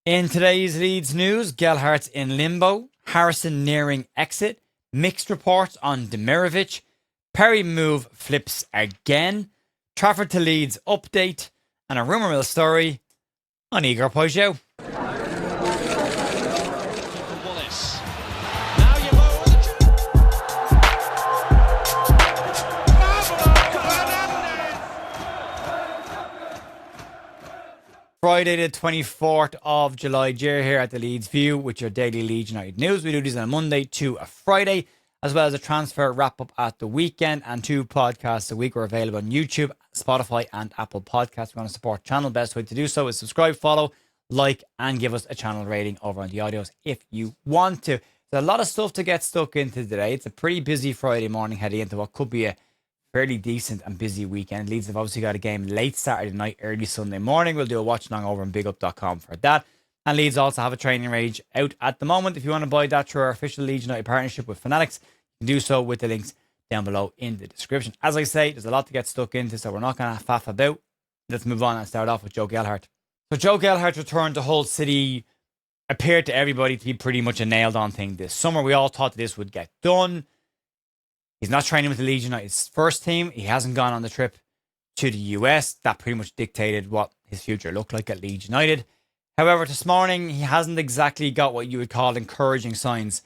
In today's Leeds news, Gelhardt in limbo, Harrison nearing exit, mixed reports on Demirovic, Perri move flips again, Trafford to Leeds update, and a rumour mill story on Igor Paixao. Friday the 24th of July, Jer here at the Leeds View with your daily Leeds United news. We do these on a Monday to a Friday, as well as a transfer wrap-up at the weekend, and 2 podcasts a week are available on YouTube, Spotify and Apple Podcasts. If you want to support the channel, best way to do so is subscribe, follow, like and give us a channel rating over on the audios if you want to. There's a lot of stuff to get stuck into today. It's a pretty busy Friday morning heading into what could be a fairly decent and busy weekend. Leeds have obviously got a game late Saturday night, early Sunday morning. We'll do a watch along over on bigup.com for that. And Leeds also have a training range out at the moment. If you want to buy that through our official Leeds United partnership with Fanatics, you can do so with the links down below in the description. As I say, there's a lot to get stuck into, so we're not going to faff about. Let's move on and start off with Joe Gelhardt. So Joe Gelhardt's return to Hull City appeared to everybody to be pretty much a nailed on thing this summer. We all thought that this would get done. He's not training with the Leeds United's first team. He hasn't gone on the trip to the US. That pretty much dictated what his future looked like at Leeds United. However, this morning, he hasn't exactly got what you would call encouraging signs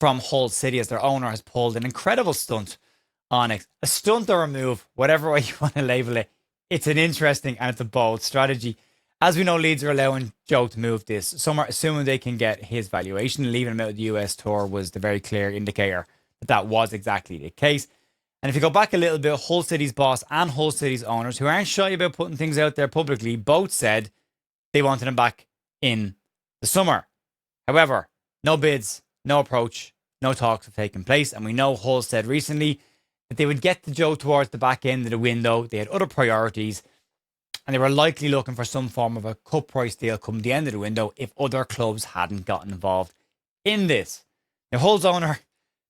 from Hull City, as their owner has pulled an incredible stunt on it. A stunt or a move, whatever way you want to label it. It's an interesting and it's a bold strategy. As we know, Leeds are allowing Joe to move this summer, assuming they can get his valuation. Leaving him out of the US tour was the very clear indicator that was exactly the case. And if you go back a little bit, Hull City's boss and Hull City's owners, who aren't shy about putting things out there publicly, both said they wanted him back in the summer. However, no bids, no approach, no talks have taken place. And we know Hull said recently that they would get to Joe towards the back end of the window. They had other priorities, and they were likely looking for some form of a cut price deal come the end of the window if other clubs hadn't gotten involved in this. Now, Hull's owner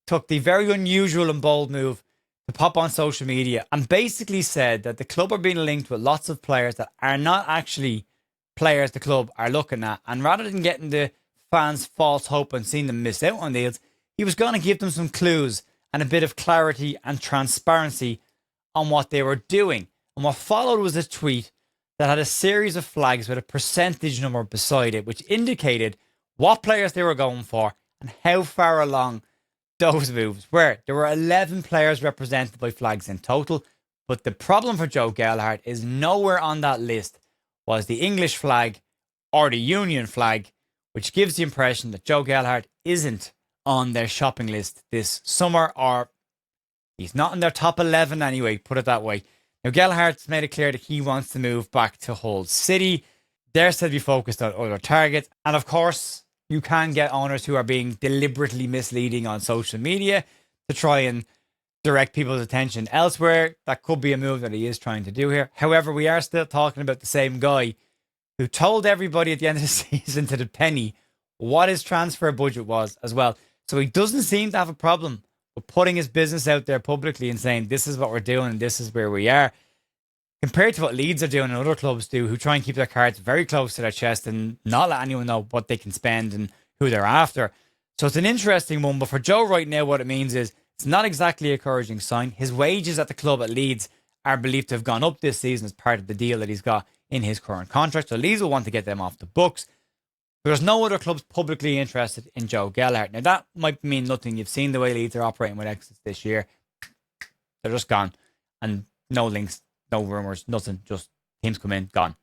took the very unusual and bold move to pop on social media and basically said that the club are being linked with lots of players that are not actually players the club are looking at. And rather than getting the fans false hope and seeing them miss out on deals, he was going to give them some clues and a bit of clarity and transparency on what they were doing. And what followed was a tweet that had a series of flags with a percentage number beside it, which indicated what players they were going for and how far along those moves were. There were 11 players represented by flags in total, but the problem for Joe Gelhardt is nowhere on that list was the English flag or the Union flag, which gives the impression that Joe Gelhardt isn't on their shopping list this summer, or he's not in their top 11 anyway, put it that way. Now, Gelhardt's made it clear that he wants to move back to Hull City. They're said to be focused on other targets, and of course, you can get owners who are being deliberately misleading on social media to try and direct people's attention elsewhere. That could be a move that he is trying to do here. However, we are still talking about the same guy who told everybody at the end of the season to the penny what his transfer budget was as well. So he doesn't seem to have a problem with putting his business out there publicly and saying, this is what we're doing and this is where we are, compared to what Leeds are doing and other clubs do, who try and keep their cards very close to their chest and not let anyone know what they can spend and who they're after. So it's an interesting one. But for Joe right now, what it means is it's not exactly an encouraging sign. His wages at the club at Leeds are believed to have gone up this season as part of the deal that he's got in his current contract. So Leeds will want to get them off the books. There's no other clubs publicly interested in Joe Gelhardt. Now, that might mean nothing. You've seen the way Leeds are operating with exits this year. They're just gone. And no links, no rumours, nothing. Just teams come in, gone.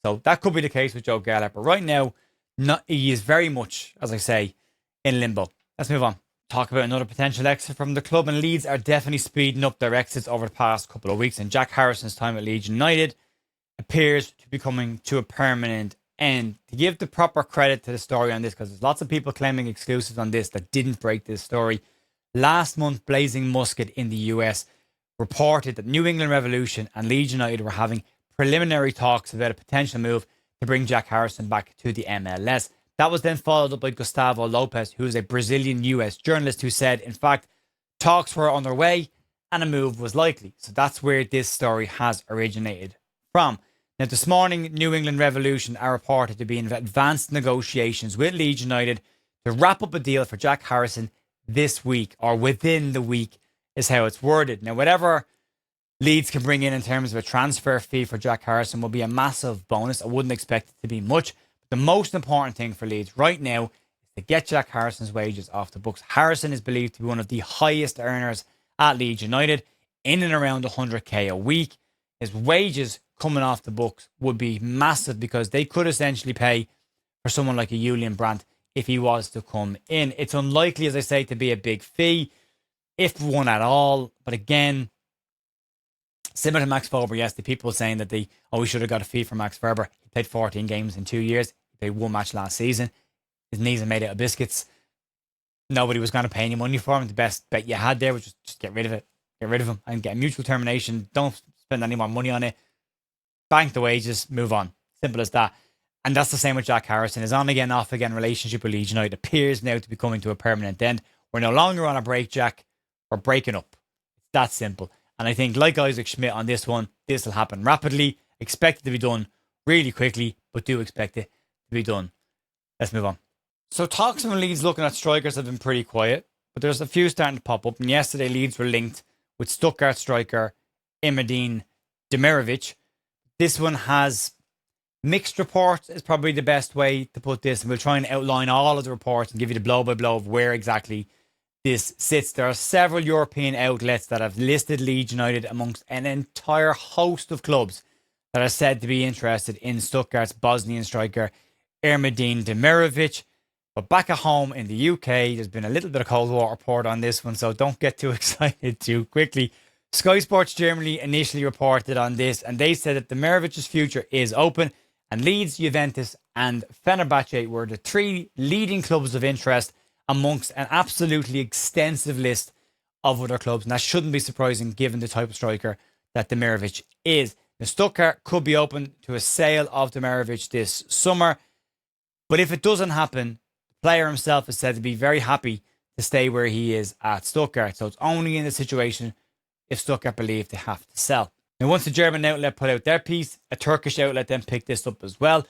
So that could be the case with Joe Gelhardt. But right now, he is very much, as I say, in limbo. Let's move on. Talk about another potential exit from the club. And Leeds are definitely speeding up their exits over the past couple of weeks. And Jack Harrison's time at Leeds United appears to be coming to a permanent end. To give the proper credit to the story on this, because there's lots of people claiming exclusives on this that didn't break this story. Last month, Blazing Musket in the US reported that New England Revolution and Leeds United were having preliminary talks about a potential move to bring Jack Harrison back to the MLS. That was then followed up by Gustavo Lopez, who is a Brazilian US journalist, who said, in fact, talks were on their way and a move was likely. So that's where this story has originated from. Now, this morning, New England Revolution are reported to be in advanced negotiations with Leeds United to wrap up a deal for Jack Harrison this week, or within the week is how it's worded. Now, whatever Leeds can bring in terms of a transfer fee for Jack Harrison will be a massive bonus. I wouldn't expect it to be much. But the most important thing for Leeds right now is to get Jack Harrison's wages off the books. Harrison is believed to be one of the highest earners at Leeds United, in and around 100k a week. His wages coming off the books would be massive, because they could essentially pay for someone like a Julian Brandt if he was to come in. It's unlikely, as I say, to be a big fee, if one at all. But again, similar to Max Ferber yesterday, people saying that we should have got a fee for Max Ferber. He played 14 games in 2 years. He played one match last season. His knees are made out of biscuits. Nobody was going to pay any money for him. The best bet you had there was just get rid of it. Get rid of him and get a mutual termination. Don't spend any more money on it. Bank the wages, move on. Simple as that. And that's the same with Jack Harrison. His on again, off again relationship with Leeds United appears now to be coming to a permanent end. We're no longer on a break, Jack. We're breaking up. It's that simple. And I think, like Isaac Schmidt on this one, this will happen rapidly. Expect it to be done really quickly, but do expect it to be done. Let's move on. So talks from Leeds looking at strikers have been pretty quiet, but there's a few starting to pop up. And yesterday, Leeds were linked with Stuttgart striker Ermedin Demirovic. This one has mixed reports, is probably the best way to put this. And we'll try and outline all of the reports and give you the blow-by-blow of where exactly this sits. There are several European outlets that have listed Leeds United amongst an entire host of clubs that are said to be interested in Stuttgart's Bosnian striker Ermedin Demirovic. But back at home in the UK, there's been a little bit of cold water report on this one, so don't get too excited too quickly. Sky Sports Germany initially reported on this, and they said that Demirovic's future is open, and Leeds, Juventus and Fenerbahce were the three leading clubs of interest amongst an absolutely extensive list of other clubs. And that shouldn't be surprising given the type of striker that Demirovic is. Now, Stuttgart could be open to a sale of Demirovic this summer. But if it doesn't happen, the player himself is said to be very happy to stay where he is at Stuttgart. So it's only in the situation if Stuttgart believe they have to sell. Now, once the German outlet put out their piece, a Turkish outlet then picked this up as well.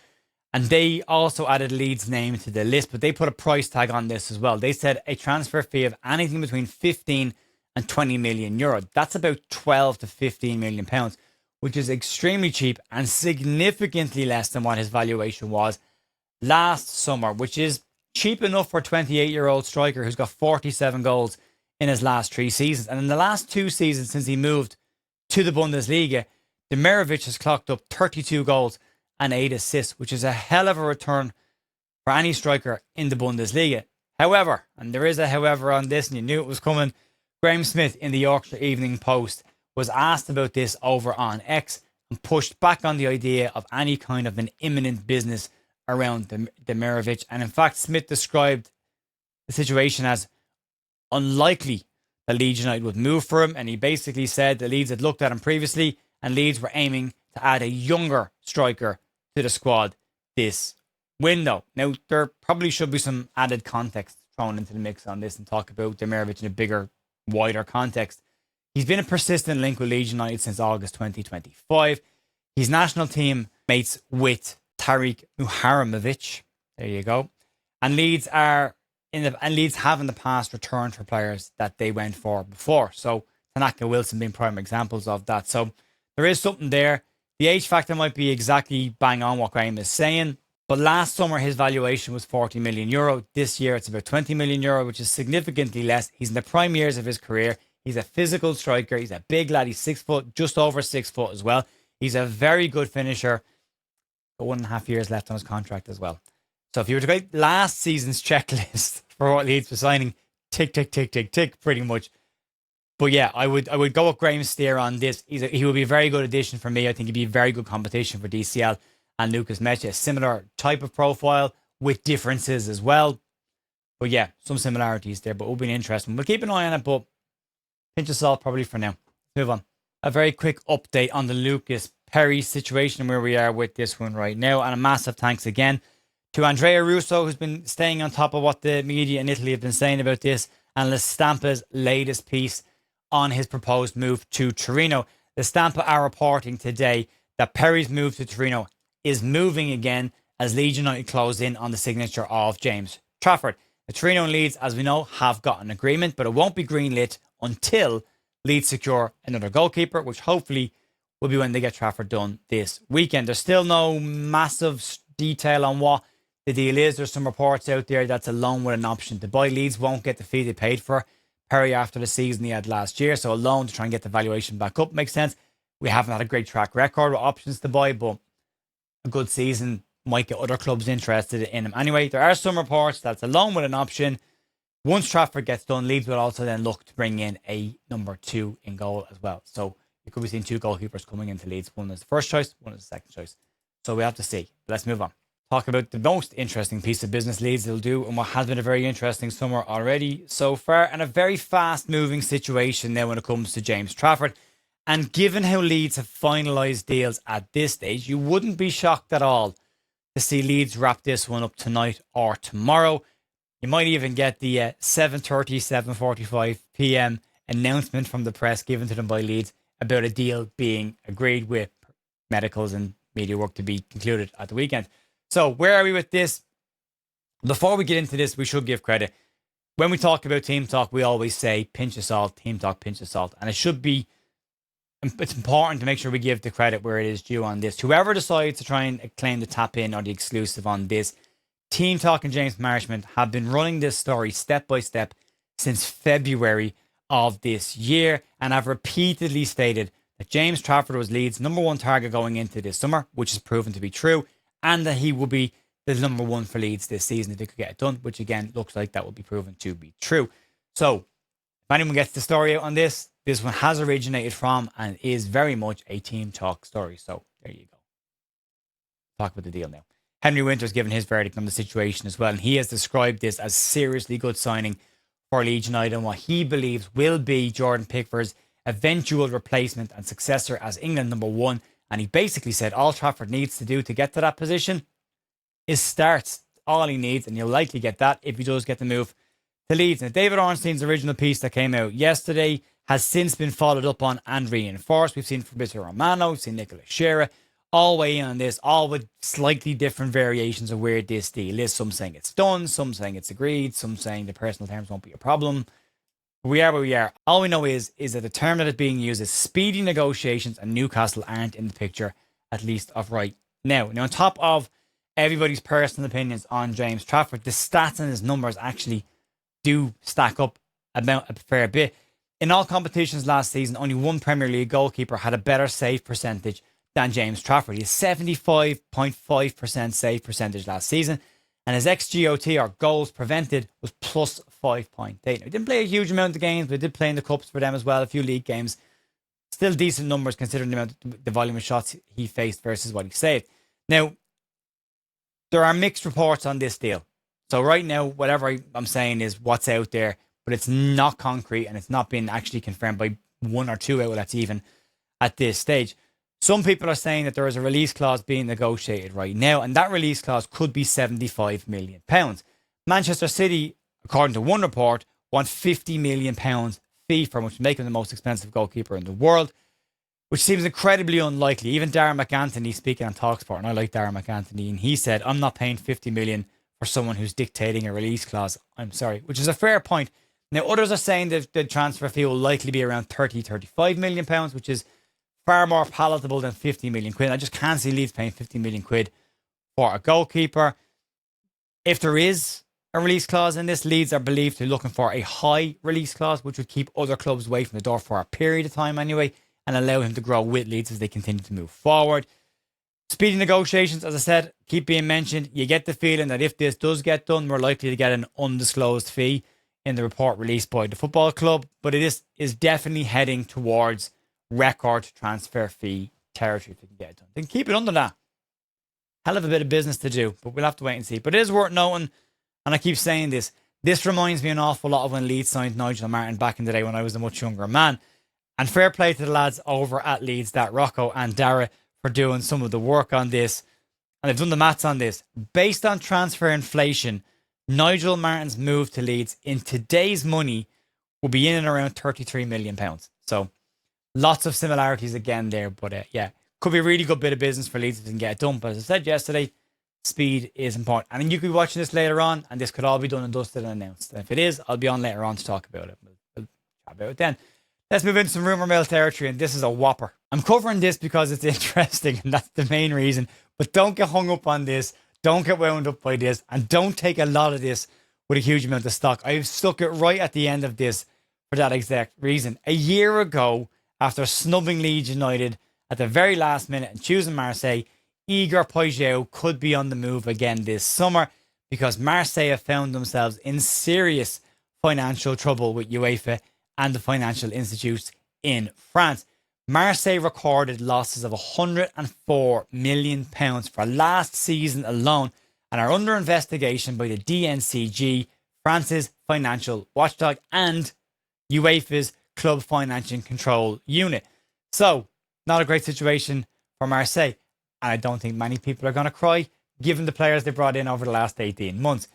And they also added Leeds' name to the list, but they put a price tag on this as well. They said a transfer fee of anything between 15 and 20 million euro. That's about 12 to 15 million pounds, which is extremely cheap and significantly less than what his valuation was last summer, which is cheap enough for a 28-year-old striker who's got 47 goals in his last 3 seasons. And in the last 2 seasons since he moved to the Bundesliga, Demirovic has clocked up 32 goals and 8 assists, which is a hell of a return for any striker in the Bundesliga. However, and there is a however on this, and you knew it was coming, Graham Smith in the Yorkshire Evening Post was asked about this over on X and pushed back on the idea of any kind of an imminent business around Demirovic. And in fact, Smith described the situation as unlikely that Leeds United would move for him. And he basically said that Leeds had looked at him previously and Leeds were aiming to add a younger striker to the squad this window. Now, there probably should be some added context thrown into the mix on this and talk about Demirovic in a bigger, wider context. He's been a persistent link with Leeds United since August 2025. He's national team mates with Tariq Muharramovic. There you go. And Leeds have in the past returned for players that they went for before. So Tanaka Wilson being prime examples of that. So there is something there. The age factor might be exactly bang on what Graham is saying. But last summer, his valuation was 40 million euro. This year, it's about 20 million euro, which is significantly less. He's in the prime years of his career. He's a physical striker. He's a big lad. He's 6 foot, just over 6 foot as well. He's a very good finisher. Got 1.5 years left on his contract as well. So if you were to go last season's checklist for what Leeds for signing, tick, tick, tick, tick, tick, pretty much. But yeah, I would go with Graham's steer on this. He would be a very good addition for me. I think he'd be a very good competition for DCL and Lucas Mecha. A similar type of profile with differences as well. But yeah, some similarities there, but it will be interesting. We'll keep an eye on it, but pinch of salt probably for now. Move on. A very quick update on the Lucas Perri situation, where we are with this one right now. And a massive thanks again to Andrea Russo, who's been staying on top of what the media in Italy have been saying about this, and La Stampa's latest piece on his proposed move to Torino. La Stampa are reporting today that Perri's move to Torino is moving again as Leeds United close in on the signature of James Trafford. The Torino and Leeds, as we know, have got an agreement, but it won't be greenlit until Leeds secure another goalkeeper, which hopefully will be when they get Trafford done this weekend. There's still no massive detail on what the deal is. There's some reports out there that's a loan with an option to buy. Leeds won't get the fee they paid for Perri after the season he had last year, so a loan to try and get the valuation back up makes sense. We haven't had a great track record with options to buy, but a good season might get other clubs interested in him. Anyway, there are some reports that's a loan with an option. Once Trafford gets done, Leeds will also then look to bring in a number 2 in goal as well. So you could be seeing 2 goalkeepers coming into Leeds. One is the first choice, one is the second choice. So we have to see. Let's move on. Talk about the most interesting piece of business Leeds will do and what has been a very interesting summer already so far, and a very fast moving situation now when it comes to James Trafford. And given how Leeds have finalised deals at this stage, you wouldn't be shocked at all to see Leeds wrap this one up tonight or tomorrow. You might even get the 7:30, 7:45 p.m. announcement from the press given to them by Leeds about a deal being agreed with medicals and media work to be concluded at the weekend. So where are we with this? Before we get into this, we should give credit. When we talk about team talk, we always say pinch of salt, team talk, pinch of salt. And it's important to make sure we give the credit where it is due on this. Whoever decides to try and claim the tap in or the exclusive on this, Team Talk and James Marshman have been running this story step by step since February of this year, and have repeatedly stated that James Trafford was Leeds' number 1 target going into this summer, which has proven to be true, and that he will be the number 1 for Leeds this season if they could get it done, which again looks like that will be proven to be true. So if anyone gets the story out on this one has originated from and is very much a Team Talk story. So there you go. Talk about the deal now. Henry Winter's given his verdict on the situation as well, and he has described this as seriously good signing for Leeds United and what he believes will be Jordan Pickford's eventual replacement and successor as England number 1. And he basically said all Trafford needs to do to get to that position is start. All he needs, and he'll likely get that if he does get the move to Leeds. Now, David Ornstein's original piece that came out yesterday has since been followed up on and reinforced. We've seen Fabrizio Romano, we've seen Nicola Shearer, all weigh in on this, all with slightly different variations of where this deal is. Some saying it's done, some saying it's agreed, some saying the personal terms won't be a problem. We are where we are. All we know is that the term that is being used is speedy negotiations, and Newcastle aren't in the picture, at least of right now. Now, on top of everybody's personal opinions on James Trafford, the stats and his numbers actually do stack up about a fair bit. In all competitions last season, only one Premier League goalkeeper had a better save percentage than James Trafford. He has 75.5% save percentage last season, and his XGOT, or goals prevented, was plus 5.8. Now, he didn't play a huge amount of games, but he did play in the cups for them as well, a few league games. Still decent numbers considering the volume of shots he faced versus what he saved. Now, there are mixed reports on this deal. So right now, whatever I'm saying is what's out there, but it's not concrete and it's not been actually confirmed by 1 or 2 outlets even at this stage. Some people are saying that there is a release clause being negotiated right now, and that release clause could be £75 million. Manchester City, according to one report, want £50 million fee for him, which would make him the most expensive goalkeeper in the world, which seems incredibly unlikely. Even Darren McAnthony, speaking on TalkSport, and I like Darren McAnthony, and he said, I'm not paying £50 million for someone who's dictating a release clause. I'm sorry, which is a fair point. Now, others are saying that the transfer fee will likely be around £30-35 million, which is far more palatable than £50 million. I just can't see Leeds paying £50 million for a goalkeeper. If there is a release clause in this, Leeds are believed to be looking for a high release clause, which would keep other clubs away from the door for a period of time anyway, and allow him to grow with Leeds as they continue to move forward. Speedy negotiations, as I said, keep being mentioned. You get the feeling that if this does get done, we're likely to get an undisclosed fee in the report released by the football club, but it is definitely heading towards record transfer fee territory if we can get it done. Then keep it under that. Hell of a bit of business to do, but we'll have to wait and see. But it is worth noting, and I keep saying this reminds me an awful lot of when Leeds signed Nigel Martin back in the day when I was a much younger man. And fair play to the lads over at Leeds, that Rocco and Dara, for doing some of the work on this. And they've done the maths on this. Based on transfer inflation, Nigel Martin's move to Leeds in today's money will be in and around £33 million. So lots of similarities again there. But yeah, Could be a really good bit of business for Leeds if they can get it done. But as I said yesterday, speed is important. And you could be watching this later on, and this could all be done and dusted and announced. And if it is, I'll be on later on to talk about it. We'll chat about it then. Let's move into some rumour mill territory, and this is a whopper. I'm covering this because it's interesting, and that's the main reason. But don't get hung up on this. Don't get wound up by this. And don't take a lot of this with a huge amount of stock. I've stuck it right at the end of this for that exact reason. A year ago, after snubbing Leeds United at the very last minute and choosing Marseille, Igor Paixao could be on the move again this summer because Marseille have found themselves in serious financial trouble with UEFA and the financial institutes in France. Marseille recorded losses of £104 million for last season alone and are under investigation by the DNCG, France's financial watchdog, and UEFA's club financial control unit. So, not a great situation for Marseille. And I don't think many people are going to cry, given the players they brought in over the last 18 months.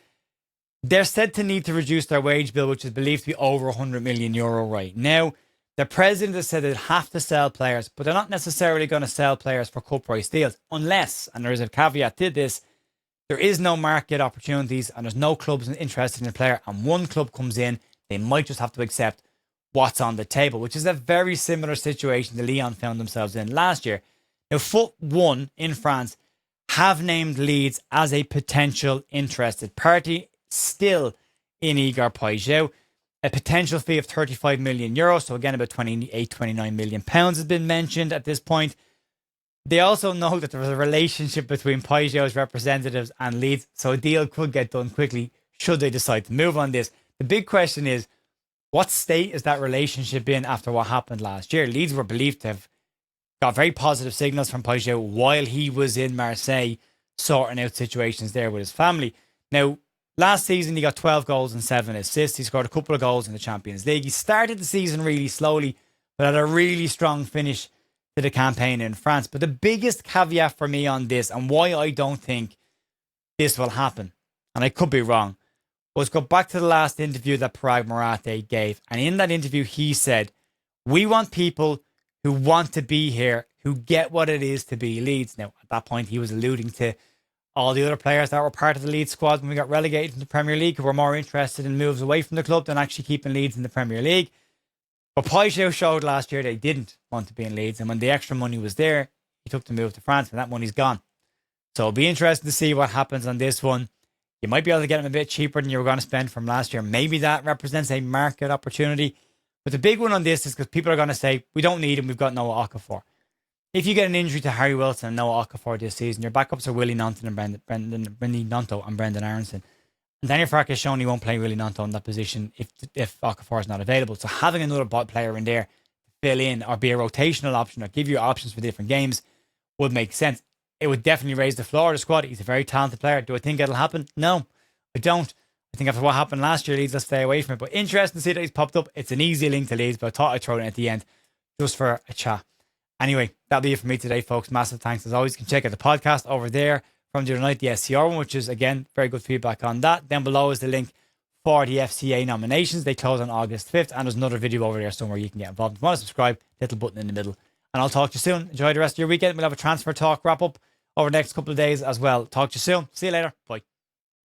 They're said to need to reduce their wage bill, which is believed to be over €100 million right now. The president has said they'd have to sell players, but they're not necessarily going to sell players for cut price deals, unless, and there is a caveat to this, there is no market opportunities and there's no clubs interested in a player, and one club comes in, they might just have to accept what's on the table, which is a very similar situation to Lyon found themselves in last year. Now, Foot 1 in France have named Leeds as a potential interested party, still in Igor Paixao. A potential fee of €35 million, so again about 28, 29 million pounds has been mentioned at this point. They also know that there was a relationship between Paixao's representatives and Leeds, so a deal could get done quickly should they decide to move on this. The big question is, what state is that relationship in after what happened last year? Leeds were believed to have got very positive signals from Paixao while he was in Marseille sorting out situations there with his family. Now, last season he got 12 goals and 7 assists. He scored a couple of goals in the Champions League. He started the season really slowly, but had a really strong finish to the campaign in France. But the biggest caveat for me on this, and why I don't think this will happen, and I could be wrong, was go back to the last interview that Parag Morate gave. And in that interview, he said, we want people who want to be here, who get what it is to be Leeds. Now, at that point, he was alluding to all the other players that were part of the Leeds squad when we got relegated from the Premier League, who were more interested in moves away from the club than actually keeping Leeds in the Premier League. But Paixao showed last year that he didn't want to be in Leeds. And when the extra money was there, he took the move to France, and that money's gone. So it'll be interesting to see what happens on this one. You might be able to get him a bit cheaper than you were going to spend from last year. Maybe that represents a market opportunity. But the big one on this is because people are going to say, we don't need him, we've got Noah Okafor. If you get an injury to Harry Wilson and Noah Okafor this season, your backups are Willie Nonto and Brendan Aronson. And Daniel Farke has shown he won't play Willie Nonto in that position if Okafor is not available. So having another player in there to fill in or be a rotational option or give you options for different games would make sense. It would definitely raise the floor of the squad. He's a very talented player. Do I think it'll happen? No, I don't. I think after what happened last year, Leeds, let's stay away from it. But interesting to see that he's popped up. It's an easy link to Leeds, but I thought I'd throw it in at the end just for a chat. Anyway, that'll be it for me today, folks. Massive thanks as always. You can check out the podcast over there from the other night, the SCR one, which is, again, very good feedback on that. Down below is the link for the FCA nominations. They close on August 5th, and there's another video over there somewhere you can get involved. If you want to subscribe, little button in the middle. And I'll talk to you soon. Enjoy the rest of your weekend. We'll have a transfer talk wrap up over the next couple of days as well. Talk to you soon. See you later. Bye.